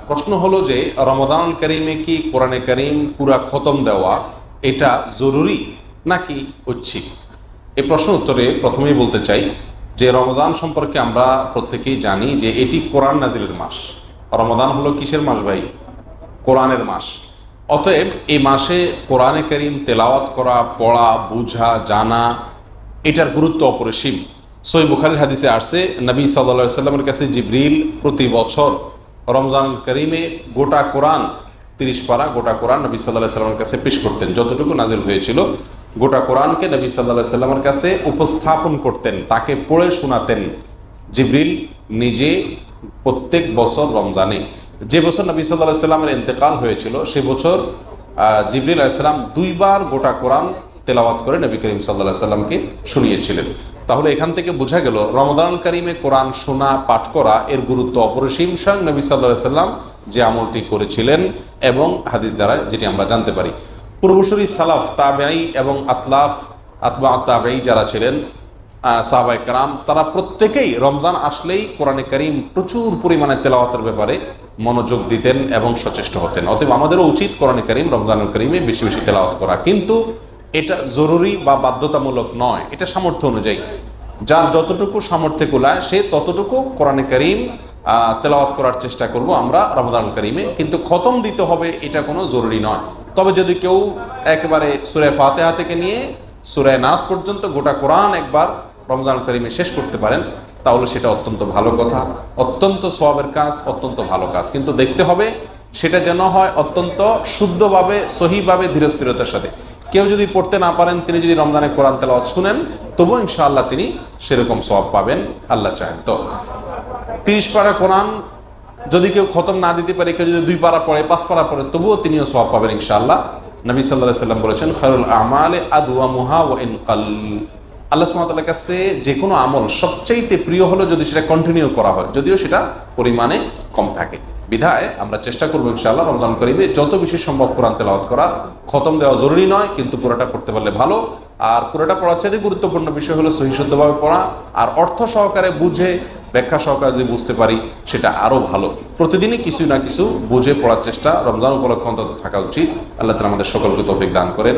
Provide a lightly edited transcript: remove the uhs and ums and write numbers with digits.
প্রশ্ন হলো যে রমাদানুল কারীমে কি কোরআনে কারীম পুরা খতম দেওয়া এটা জরুরি নাকি ঐচ্ছিক? এই প্রশ্ন উত্তরে প্রথমেই বলতে চাই যে রমজান সম্পর্কে আমরা প্রত্যেকেই জানি যে এটি কোরআন নাজিলের মাস। রমাদান হলো কিসের মাস ভাই? কোরআনের মাস। অতএব এই মাসে কোরআনে কারীম তেলাওয়াত করা, পড়া, বুঝা, জানা এটার গুরুত্ব অপরিসীম। সহিহ বুখারীর হাদিসে আসছে, নবী সাল্লাল্লাহু আলাইহি ওয়াসাল্লামের কাছে জিবরিল প্রতি বছর রমজানুল কারীমে গোটা কোরআন 30 পারা গোটা কোরআন নবী সাল্লাল্লাহু আলাইহি ওয়াসাল্লামের কাছে পেশ করতেন। যতটুকু নাজিল হয়েছিল গোটা কোরআনকে নবী সাল্লাল্লাহু আলাইহি ওয়াসাল্লামের কাছে উপস্থাপন করতেন, তাকে পড়ে শোনাতেন জিবরিল নিজে প্রত্যেক বছর রমজানে। যে বছর নবী সাল্লাল্লাহু আলাইহি ওয়াসাল্লামের ইন্তেকাল হয়েছিল সে বছর জিবরিল আলাইহিস সালাম 2 বার গোটা কোরআন তেলাওয়াত করে নবী করিম সাল্লাল্লাহু আলাইহি ওয়াসাল্লামকে শুনিয়েছিলেন। তাহলে এখান থেকে বোঝা গেল রমাদানুল কারীমে কোরআন শোনা, পাঠ করা এর গুরুত্ব অপরিসীম। স্বয়ং নবী সাল্লাল্লাহু আলাইহি ওয়াসাল্লাম যে আমলটি করেছিলেন এবং হাদিস দ্বারা যেটি আমরা জানতে পারি। পূর্বসূরি সালাফ, তাবেঈ এবং আসলাফ আতবা তাবেঈ যারা ছিলেন সাহাবায়ে কেরাম, তারা প্রত্যেকেই রমজান আসলেই কোরআনে কারীম প্রচুর পরিমাণে তেলাওয়াতের ব্যাপারে মনোযোগ দিতেন এবং সচেষ্ট হতেন। অতএব আমাদেরও উচিত কোরআনে কারীম রমজানুল কারীমে বেশি বেশি তেলাওয়াত করা, কিন্তু এটা জরুরি বা বাধ্যতামূলক নয়। এটা সামর্থ্য অনুযায়ী, যার যতটুকু সামর্থ্যে কুলায় সে ততটুকু কোরআনে কারীম তেলাওয়াত করার চেষ্টা করব আমরা রমজানুল কারীমে, কিন্তু খতম দিতে হবে এটা কোনো জরুরি নয়। তবে যদি কেউ একেবারে সূরা ফাতিহা থেকে নিয়ে সূরা নাস পর্যন্ত গোটা কোরআন একবার রমজানুল কারীমে শেষ করতে পারেন তাহলে সেটা অত্যন্ত ভালো কথা, অত্যন্ত সওয়াবের কাজ, অত্যন্ত ভালো কাজ। কিন্তু দেখতে হবে সেটা যেন হয় অত্যন্ত শুদ্ধভাবে, সহিভাবে, ধীরস্থিরতার সাথে। কেউ যদি পড়তে না পারেন, তিনি যদি রমজানে কোরআন তেলাওয়াত শুনেন তবুও ইনশাআল্লাহ তিনি সেরকম সওয়াব পাবেন, আল্লাহ চাহেন তো। 30 পারা কোরআন যদি কেউ খতম না দিতে পারে, কেউ যদি 2 পারা পড়ে, 5 পারা পড়ে, তবুও তিনিও সওয়াব পাবেন ইনশাআল্লাহ। নবী সাল্লাল্লাহু আলাইহি ওয়াসাল্লাম বলেছেন, খায়রুল আমালি আদওয়ামুহা ওয়া ইন কাল। আল্লাহ সুবহানাহু ওয়া তাআলার কাছে যে কোনো আমল সবচাইতে প্রিয় হলো যদি সেটা কন্টিনিউ করা হয়, যদিও সেটা পরিমাণে কম থাকে। বিধায় আমরা চেষ্টা করবো ইনশাআল্লাহ রমজান কারীমে যত বেশি সম্ভব কোরআন তেলাওয়াত করা। খতম দেওয়া জরুরি নয়, কিন্তু পুরোটা পড়তে পারলে ভালো। আর পুরোটা পড়ার চাইতে গুরুত্বপূর্ণ বিষয় হলো সহি শুদ্ধভাবে পড়া, আর অর্থ সহকারে বুঝে, ব্যাখ্যা সহকারে যদি বুঝতে পারি সেটা আরো ভালো। প্রতিদিনই কিছু না কিছু বুঝে পড়ার চেষ্টা রমজান উপলক্ষে অন্তত থাকা উচিত। আল্লাহ তাআলা আমাদের সকলকে তৌফিক দান করেন।